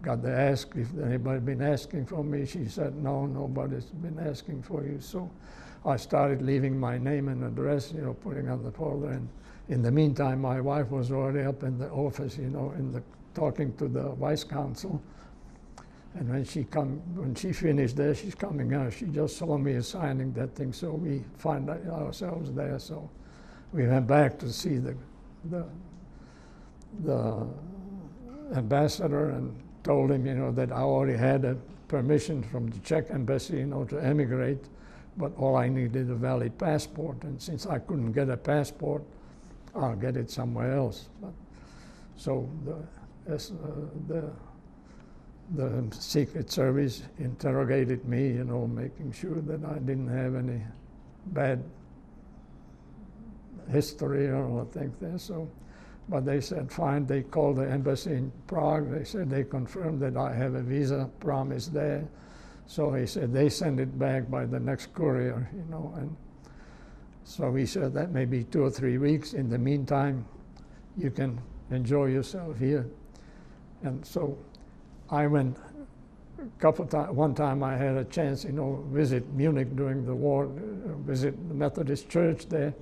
got to ask if anybody been asking for me. She said, no, nobody's been asking for you. So I started leaving my name and address, putting on the folder. And in the meantime, my wife was already up in the office, talking to the vice consul. And when she finished there, she's coming out. She just saw me signing that thing, so we find ourselves there. So we went back to see the ambassador and told him, that I already had a permission from the Czech embassy, to emigrate, but all I needed a valid passport. And since I couldn't get a passport, I'll get it somewhere else. So the Secret Service interrogated me, making sure that I didn't have any bad history or things there. So, but they said, fine. They called the embassy in Prague. They said they confirmed that I have a visa promise there. So he said they send it back by the next courier, and so he said that may be 2 or 3 weeks. In the meantime, you can enjoy yourself here. And so I went a couple of times. One time I had a chance, visit Munich during the war, visit the Methodist church there.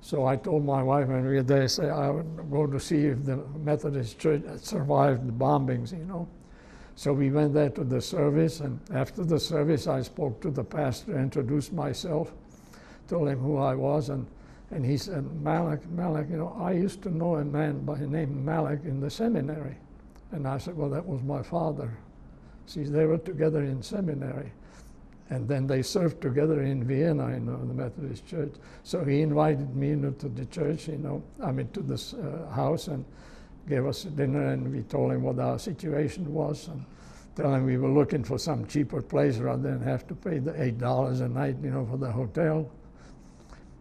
So I told my wife when we were there, I would go to see if the Methodist church had survived the bombings, So we went there to the service, and after the service I spoke to the pastor, introduced myself, told him who I was, and he said, Malac, I used to know a man by the name Malac in the seminary. And I said, well, that was my father. See, they were together in seminary. And then they served together in Vienna, the Methodist church. So he invited me to the church, to this house, and gave us a dinner, and we told him what our situation was, and told him we were looking for some cheaper place rather than have to pay the $8 a night, for the hotel.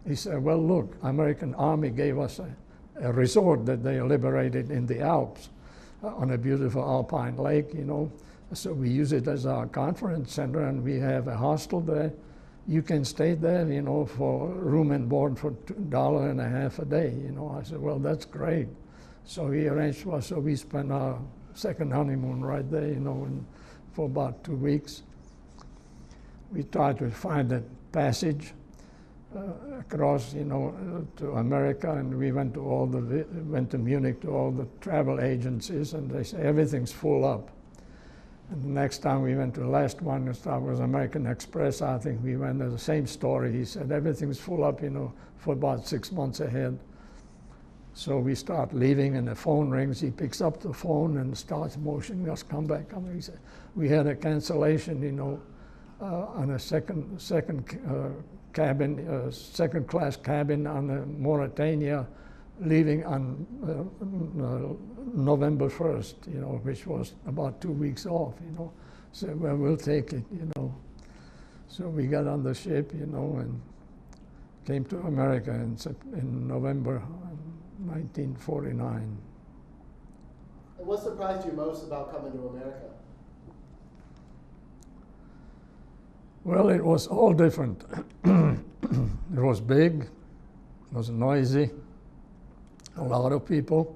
He said, well, look, American Army gave us a resort that they liberated in the Alps on a beautiful alpine lake, So we use it as our conference center, and we have a hostel there. You can stay there, for room and board for $1.50 a day, I said, well, that's great. So he arranged for us, so we spent our second honeymoon right there, for about 2 weeks. We tried to find a passage across, to America, and we went to Munich to all the travel agencies, and they say everything's full up. And the next time we went to the last one, it was American Express. I think we went to the same story. He said everything's full up, for about 6 months ahead. So we start leaving, and the phone rings. He picks up the phone and starts motioning us, come back. He said, we had a cancellation, on a second class cabin on the Mauritania, leaving on November 1st, which was about 2 weeks off, So, well, we'll take it, So we got on the ship, and came to America in November 1949. And what surprised you most about coming to America? Well, it was all different. It was big, it was noisy, a lot of people.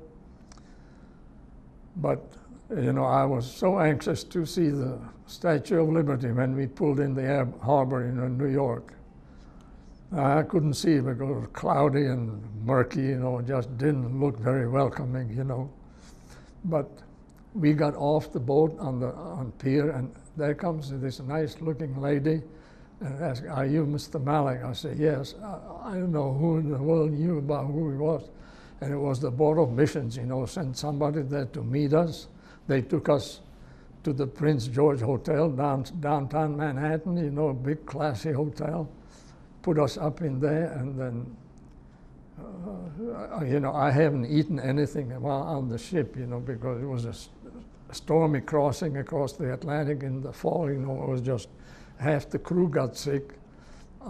But, you know, I was so anxious to see the Statue of Liberty when we pulled in the harbor in New York. I couldn't see it because it was cloudy and murky, you know, it just didn't look very welcoming, you know. But we got off the boat on pier, and there comes this nice-looking lady and asked, "Are you Mr. Malac?" I said, "Yes." I don't know who in the world knew about who he was. And it was the Board of Missions, you know, sent somebody there to meet us. They took us to the Prince George Hotel downtown Manhattan, you know, a big classy hotel. Put us up in there, and then, you know, I haven't eaten anything while on the ship, you know, because it was a stormy crossing across the Atlantic in the fall, you know, it was just half the crew got sick.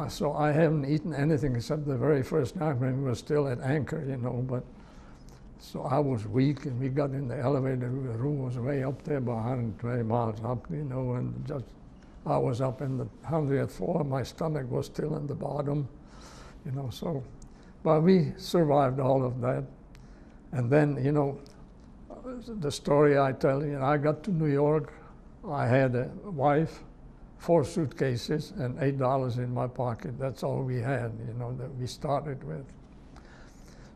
So I haven't eaten anything except the very first night when we were still at anchor, you know, but so I was weak, and we got in the elevator, the room was way up there, about 120 miles up, you know, and just I was up in the 100th floor, my stomach was still in the bottom, you know, so, but we survived all of that. And then, you know, the story I tell you, I got to New York, I had a wife, 4 suitcases, and $8 in my pocket. That's all we had, you know, that we started with.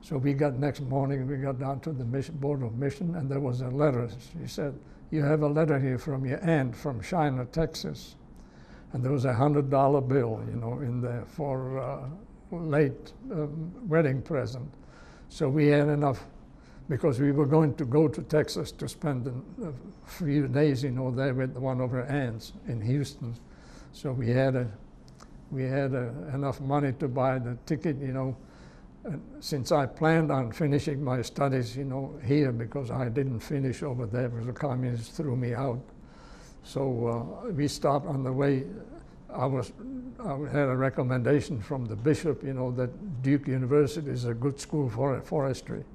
So we got, next morning, we got down to the Board of Mission, and there was a letter. She said, "You have a letter here from your aunt from China, Texas." And there was a $100 bill, you know, in there for late wedding present. So we had enough, because we were going to go to Texas to spend a few days, you know, there with one of her aunts in Houston. So we had enough money to buy the ticket, you know. And since I planned on finishing my studies, you know, here, because I didn't finish over there because the communists threw me out. So we stopped on the way. I had a recommendation from the bishop, you know, that Duke University is a good school for forestry.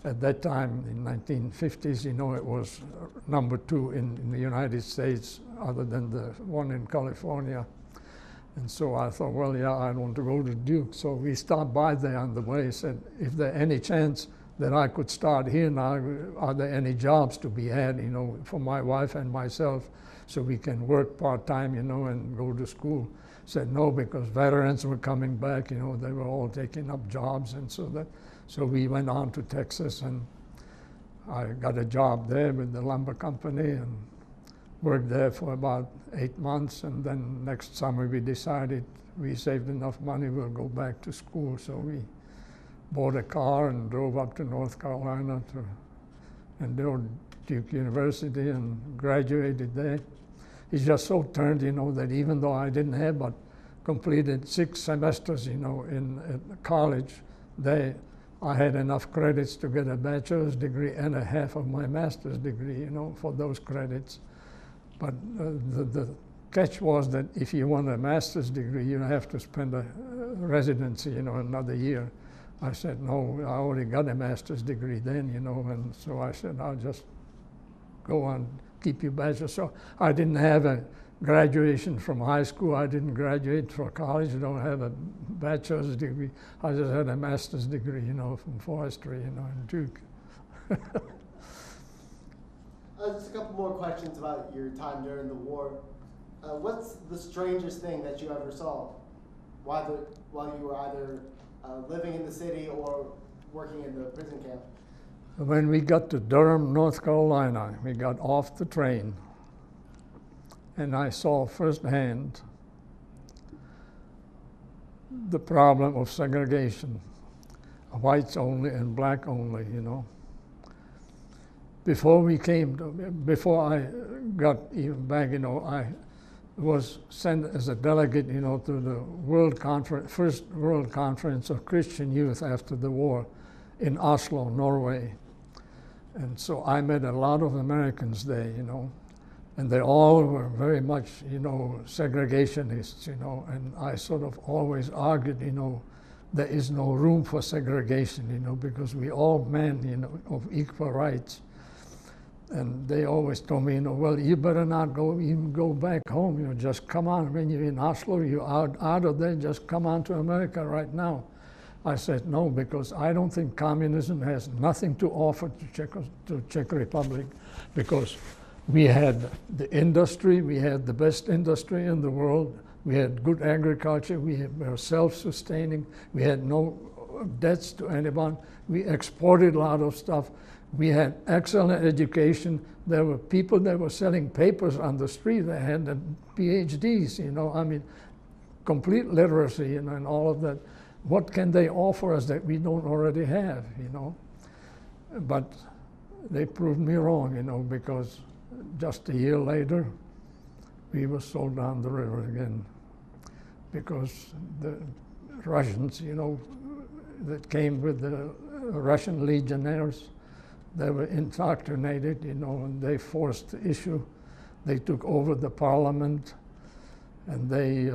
At that time, in 1950s, you know, it was number 2 in the United States, other than the one in California. And so I thought, well, yeah, I want to go to Duke. So we stopped by there on the way, said, if there any chance that I could start here now, are there any jobs to be had, you know, for my wife and myself, so we can work part-time, you know, and go to school? Said no, because veterans were coming back, you know, they were all taking up jobs, and so we went on to Texas, and I got a job there with the lumber company and worked there for about 8 months, and then next summer we decided we saved enough money, we'll go back to school. So we bought a car and drove up to North Carolina and go to Duke University and graduated there. It just so turned, you know, that even though I didn't have but completed 6 semesters, you know, at college, I had enough credits to get a bachelor's degree and a half of my master's degree, you know, for those credits. But the catch was that if you want a master's degree, you have to spend a residency, you know, another year. I said, no, I already got a master's degree then, you know, and so I said, I'll just go on, keep your bachelor. So I didn't have a graduation from high school. I didn't graduate from college. I don't have a bachelor's degree. I just had a master's degree, you know, from forestry, you know, in Duke. Just a couple more questions about your time during the war. What's the strangest thing that you ever saw while you were either living in the city or working in the prison camp? When we got to Durham, North Carolina, we got off the train, and I saw firsthand the problem of segregation, whites only and black only, you know. Before I got even back, you know, I was sent as a delegate, you know, to the first World Conference of Christian Youth after the war in Oslo, Norway. And so I met a lot of Americans there, you know, and they all were very much, you know, segregationists, you know, and I sort of always argued, you know, there is no room for segregation, you know, because we all men, you know, of equal rights. And they always told me, well, you better not even go back home. Just come on. When you're in Oslo, you're out of there, just come on to America right now. I said no, because I don't think communism has nothing to offer to Czech Republic, because we had the industry, we had the best industry in the world, we had good agriculture, we were self-sustaining, we had no debts to anyone, we exported a lot of stuff. We had excellent education. There were people that were selling papers on the street that had PhDs, complete literacy, and all of that. What can they offer us that we don't already have, But they proved me wrong, because just a year later, we were sold down the river again. Because the Russians, that came with the Russian legionnaires, they were indoctrinated, and they forced the issue. They took over the parliament, and they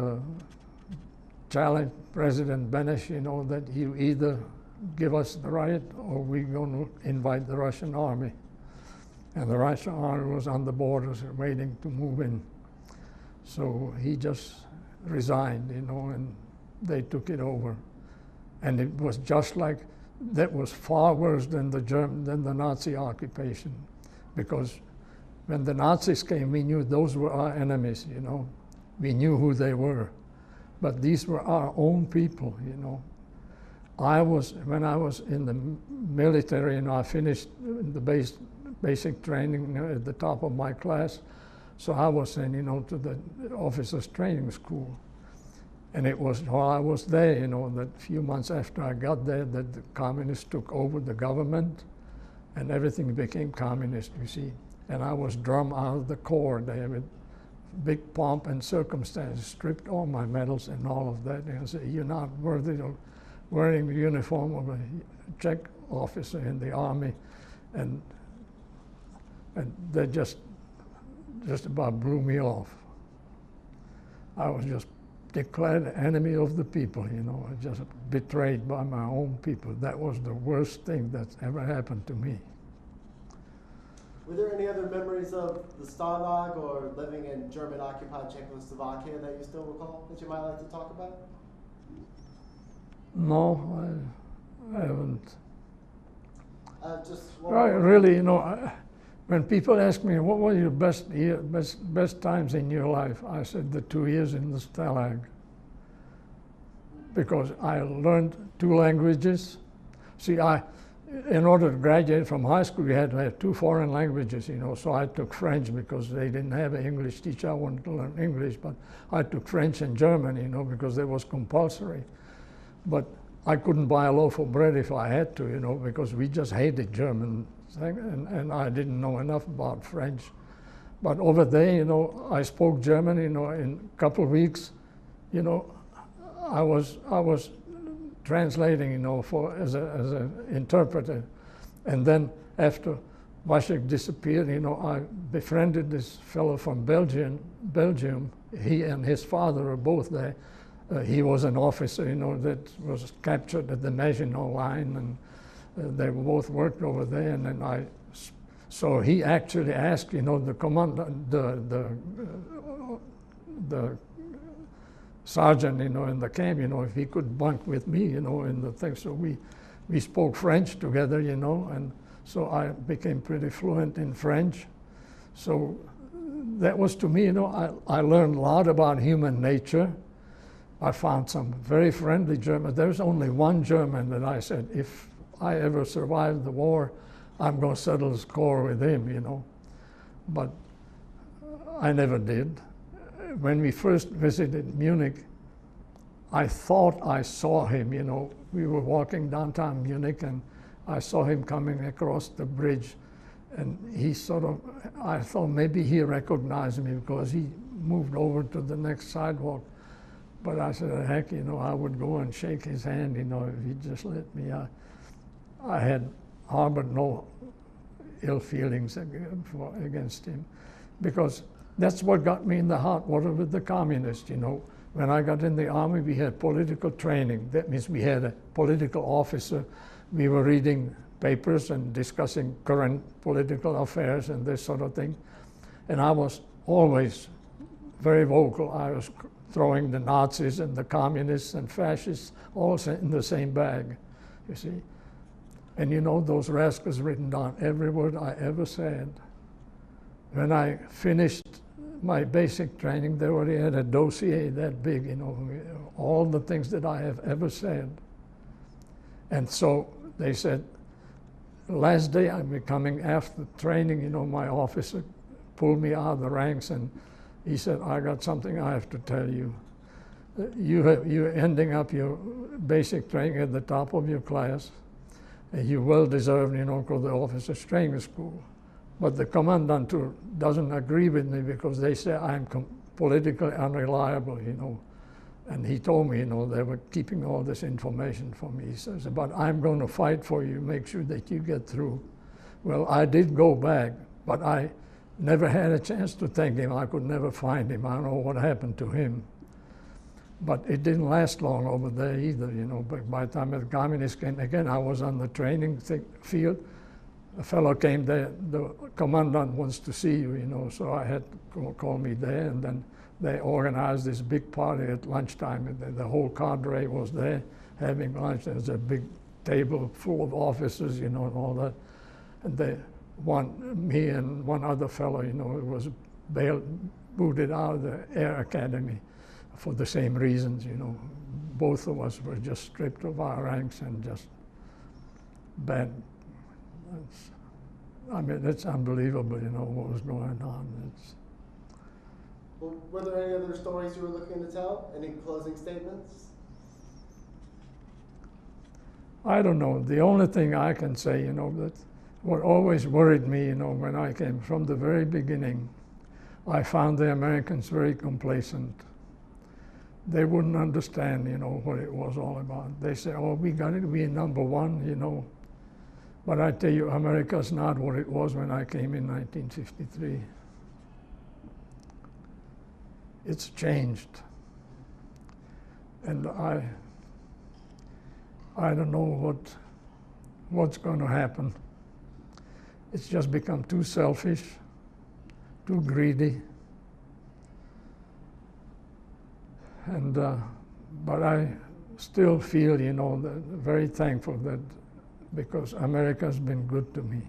challenged President Benesh, that you either give us the right or we're going to invite the Russian army. And the Russian army was on the borders waiting to move in. So he just resigned, and they took it over. And it was just like, that was far worse than the Nazi occupation, because when the Nazis came, we knew those were our enemies, We knew who they were, but these were our own people, When I was in the military, I finished the basic training at the top of my class, so I was sent, to the officers' training school. And it was while I was there, that a few months after I got there, that the communists took over the government, and everything became communist, you see. And I was drummed out of the corps there with big pomp and circumstance, stripped all my medals and all of that. And I said, you're not worthy of wearing the uniform of a Czech officer in the army. And they just about blew me off. I was just declared enemy of the people, just betrayed by my own people. That was the worst thing that's ever happened to me. Were there any other memories of the Stalag or living in German-occupied Czechoslovakia that you still recall that you might like to talk about? No, I haven't. Really, when people ask me, what were your best times in your life? I said the 2 years in the Stalag. Because I learned 2 languages. See, in order to graduate from high school, you had to have 2 foreign languages, So I took French because they didn't have an English teacher. I wanted to learn English, but I took French and German, because it was compulsory. But I couldn't buy a loaf of bread if I had to, because we just hated German. And I didn't know enough about French. But over there, I spoke German, in a couple of weeks, I was translating, as an interpreter. And then after Vasek disappeared, I befriended this fellow from Belgium. He and his father were both there. He was an officer, that was captured at the National line, and they both worked over there, and then so he actually asked, the commandant, the sergeant, in the camp, if he could bunk with me, in the thing. So we spoke French together, and so I became pretty fluent in French. So that was, to me, I learned a lot about human nature. I found some very friendly Germans. There's only one German that I said, if I ever survive the war, I'm going to settle the score with him, But I never did. When we first visited Munich, I thought I saw him, We were walking downtown Munich, and I saw him coming across the bridge. And I thought maybe he recognized me because he moved over to the next sidewalk. But I said, heck, I would go and shake his hand, if he'd just let me. I had harbored no ill feelings against him, because that's what got me in the hot water with the communists, When I got in the army, we had political training. That means we had a political officer. We were reading papers and discussing current political affairs and this sort of thing. And I was always very vocal. I was throwing the Nazis and the communists and fascists all in the same bag, you see. And you know, those rascals written down every word I ever said. When I finished my basic training, they already had a dossier that big, you know, all the things that I have ever said. And so they said, the last day I'd be coming after training, you know, my officer pulled me out of the ranks and he said, I got something I have to tell you. You're ending up your basic training at the top of your class. And you well deserved, you know, go to the officers training school. But the commandant doesn't agree with me because they say I'm politically unreliable, you know. And he told me, you know, they were keeping all this information from me. He says, but I'm going to fight for you, make sure that you get through. Well, I did go back, but I never had a chance to thank him. I could never find him. I don't know what happened to him. But it didn't last long over there either, you know. But by the time the communists came again, I was on the training field. A fellow came there, the commandant wants to see you, you know, so I had to call me there, and then they organized this big party at lunchtime, and the whole cadre was there having lunch. There was a big table full of officers, you know, and all that. And me and one other fellow, you know, was booted out of the Air Academy for the same reasons, you know. Both of us were just stripped of our ranks and just bad. I mean, it's unbelievable, you know, what was going on. Well, were there any other stories you were looking to tell? Any closing statements? I don't know. The only thing I can say, you know, that what always worried me, you know, when I came from the very beginning, I found the Americans very complacent. They wouldn't understand, you know, what it was all about. They say, oh, we got it, we're number one, you know. But I tell you, America's not what it was when I came in 1953. It's changed. And I don't know what's going to happen. It's just become too selfish, too greedy. And but I still feel, you know, very thankful that because America's been good to me.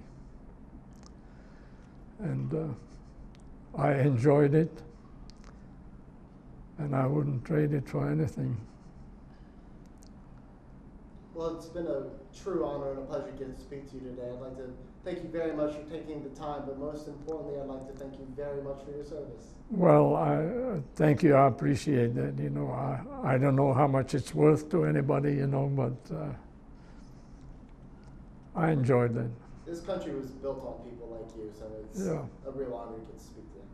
And I enjoyed it, and I wouldn't trade it for anything. Well, it's been a true honor and a pleasure to get to speak to you today. I'd like to thank you very much for taking the time, but most importantly, I'd like to thank you very much for your service. Well, thank you. I appreciate that. You know, I don't know how much it's worth to anybody, you know, but I enjoyed it. This country was built on people like you, so it's a real honor to get to speak to you.